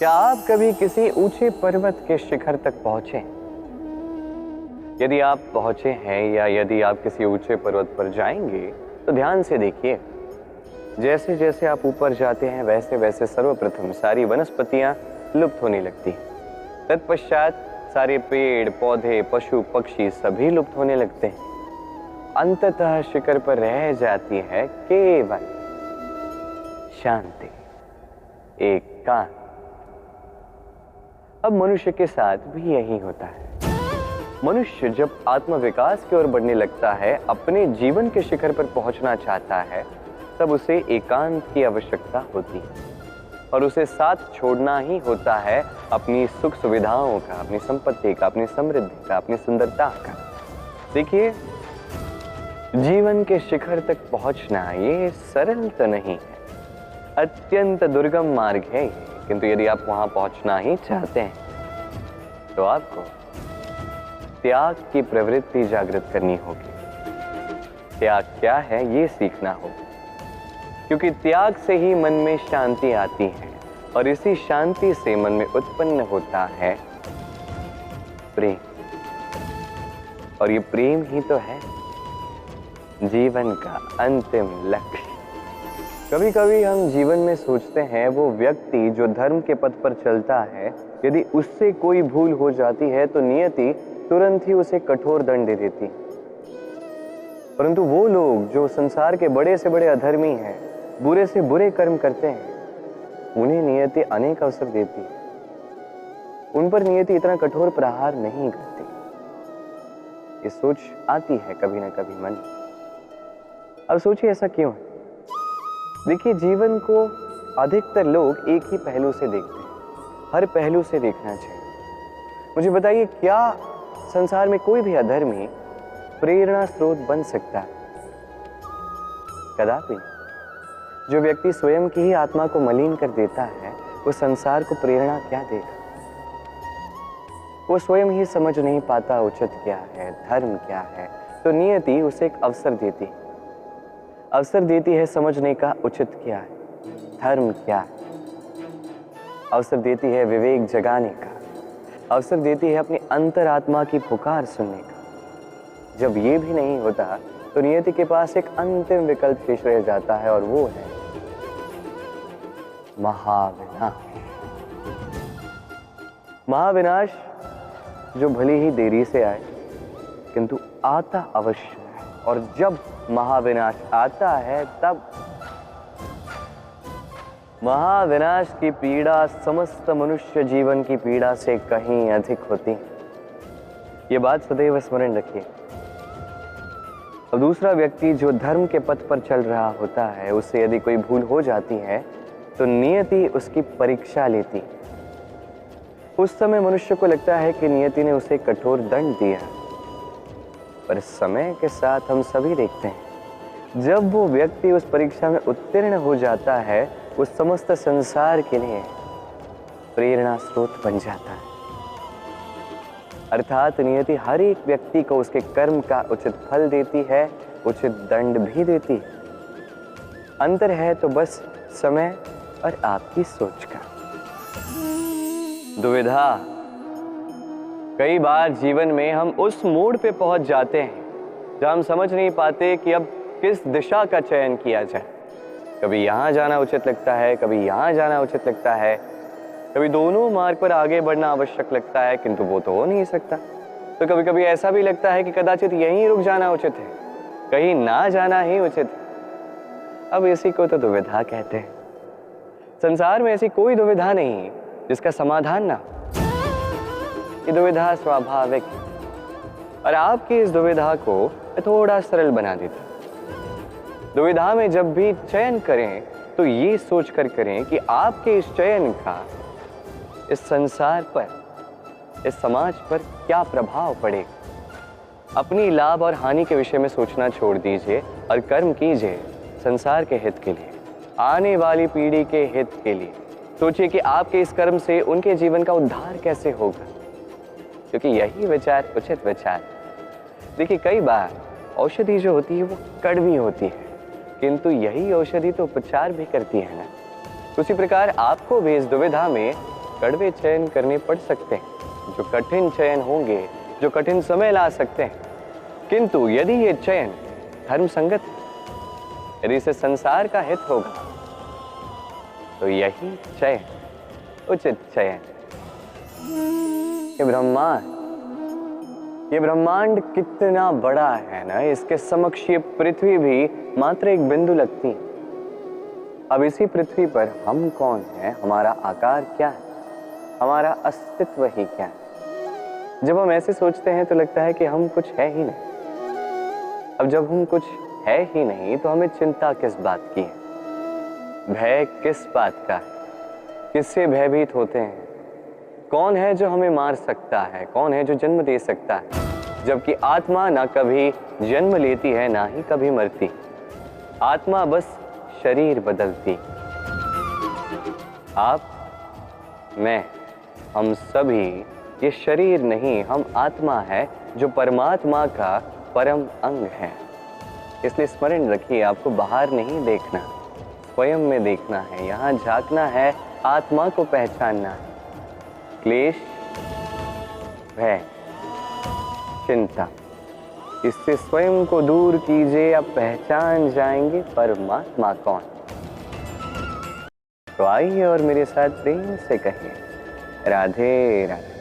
क्या आप कभी किसी ऊंचे पर्वत के शिखर तक पहुंचे? यदि आप पहुंचे हैं या यदि आप किसी ऊंचे पर्वत पर जाएंगे तो ध्यान से देखिए। जैसे जैसे आप ऊपर जाते हैं वैसे वैसे सर्वप्रथम सारी वनस्पतियां लुप्त होने लगती हैं। तत्पश्चात सारे पेड़ पौधे पशु पक्षी सभी लुप्त होने लगते हैं। अंततः शिखर पर रह जाती है केवल शांति, एकांत। अब मनुष्य के साथ भी यही होता है। मनुष्य जब आत्मविकास की ओर बढ़ने लगता है, अपने जीवन के शिखर पर पहुंचना चाहता है, तब उसे एकांत की आवश्यकता होती है और उसे साथ छोड़ना ही होता है अपनी सुख सुविधाओं का, अपनी संपत्ति का, अपनी समृद्धि का, अपनी सुंदरता का। देखिए, जीवन के शिखर तक पहुंचना ये सरल तो नहीं है, अत्यंत दुर्गम मार्ग है ये। किंतु यदि आप वहां पहुंचना ही चाहते हैं तो आपको त्याग की प्रवृत्ति जागृत करनी होगी। त्याग क्या है ये सीखना होगा, क्योंकि त्याग से ही मन में शांति आती है और इसी शांति से मन में उत्पन्न होता है प्रेम। और ये प्रेम ही तो है जीवन का अंतिम लक्ष्य। कभी कभी हम जीवन में सोचते हैं वो व्यक्ति जो धर्म के पथ पर चलता है, यदि उससे कोई भूल हो जाती है तो नियति तुरंत ही उसे कठोर दंड दे देती। परंतु वो लोग जो संसार के बड़े से बड़े अधर्मी हैं, बुरे से बुरे कर्म करते हैं, उन्हें नियति अनेक अवसर देती है। उन पर नियति इतना कठोर प्रहार नहीं करती। ये सोच आती है कभी ना कभी मन में। अब सोचिए ऐसा क्यों है? देखिए, जीवन को अधिकतर लोग एक ही पहलू से देखते हैं। हर पहलू से देखना चाहिए। मुझे बताइए, क्या संसार में कोई भी अधर्मी प्रेरणा स्रोत बन सकता है? कदापि। जो व्यक्ति स्वयं की ही आत्मा को मलिन कर देता है, वो संसार को प्रेरणा क्या देगा? वो स्वयं ही समझ नहीं पाता उचित क्या है, धर्म क्या है, तो नियति उसे एक अवसर देती है। अवसर देती है समझने का उचित क्या है, धर्म क्या है। अवसर देती है विवेक जगाने का। अवसर देती है अपनी अंतरात्मा की पुकार सुनने का। जब ये भी नहीं होता तो नियति के पास एक अंतिम विकल्प शेष रह जाता है और वो है महाविनाश। महाविनाश जो भले ही देरी से आए किंतु आता अवश्य है। और जब महाविनाश आता है तब महाविनाश की पीड़ा समस्त मनुष्य जीवन की पीड़ा से कहीं अधिक होती है। ये बात सदैव स्मरण रखिए। और दूसरा व्यक्ति जो धर्म के पथ पर चल रहा होता है, उससे यदि कोई भूल हो जाती है तो नियति उसकी परीक्षा लेती। उस समय मनुष्य को लगता है कि नियति ने उसे कठोर दंड दिया, पर समय के साथ हम सभी देखते हैं जब वो व्यक्ति उस परीक्षा में उत्तीर्ण हो जाता है, वो समस्त संसार के लिए प्रेरणा स्रोत बन जाता है। अर्थात नियति हर एक व्यक्ति को उसके कर्म का उचित फल देती है, उचित दंड भी देती है। अंतर है तो बस समय और आपकी सोच का। दुविधा। कई बार जीवन में हम उस मोड़ पे पहुंच जाते हैं जहां हम समझ नहीं पाते कि अब किस दिशा का चयन किया जाए। कभी यहाँ जाना उचित लगता है, कभी यहाँ जाना उचित लगता है, कभी दोनों मार्ग पर आगे बढ़ना आवश्यक लगता है, किंतु वो तो हो नहीं सकता। तो कभी कभी ऐसा भी लगता है कि कदाचित यहीं रुक जाना उचित है, कहीं ना जाना ही उचित है। अब इसी को तो दुविधा कहते हैं। संसार में ऐसी कोई दुविधा नहीं जिसका समाधान ना हो। ये दुविधा स्वाभाविक है और आपकी इस दुविधा को थोड़ा सरल बना देता। दुविधा में जब भी चयन करें तो ये सोच कर करें कि आपके इस चयन का इस संसार पर, इस समाज पर क्या प्रभाव पड़ेगा। अपनी लाभ और हानि के विषय में सोचना छोड़ दीजिए और कर्म कीजिए संसार के हित के लिए, आने वाली पीढ़ी के हित के लिए। सोचिए कि आपके इस कर्म से उनके जीवन का उद्धार कैसे होगा, क्योंकि यही विचार उचित विचार। देखिए, कई बार औषधि जो होती है वो कड़वी होती है, किंतु यही औषधि तो उपचार भी करती है ना। उसी प्रकार आपको भी इस दुविधा में कड़वे चयन करने पड़ सकते हैं, जो कठिन चयन होंगे, जो कठिन समय ला सकते हैं। किंतु यदि ये चयन धर्म संगत, यदि इसे संसार का हित होगा, तो यही चयन उचित चयन। ये ब्रह्मांड कितना बड़ा है ना, इसके समक्ष ये पृथ्वी भी मात्र एक बिंदु लगती है। अब इसी पृथ्वी पर हम कौन हैं, हमारा आकार क्या है, हमारा अस्तित्व ही क्या है। जब हम ऐसे सोचते हैं तो लगता है कि हम कुछ है ही नहीं। अब जब हम कुछ है ही नहीं तो हमें चिंता किस बात की है, भय किस बात का है, किससे भयभीत होते हैं। कौन है जो हमें मार सकता है, कौन है जो जन्म दे सकता है, जबकि आत्मा ना कभी जन्म लेती है ना ही कभी मरती। आत्मा बस शरीर बदलती। आप, मैं, हम सभी ये शरीर नहीं, हम आत्मा है जो परमात्मा का परम अंग है। इसलिए स्मरण रखिए, आपको बाहर नहीं देखना, स्वयं में देखना है, यहाँ झांकना है, आत्मा को पहचानना है। क्लेश, भय, चिंता, इससे स्वयं को दूर कीजिए, आप पहचान जाएंगे परमात्मा कौन। तो आइए और मेरे साथ प्रेम से कहिए, राधे राधे।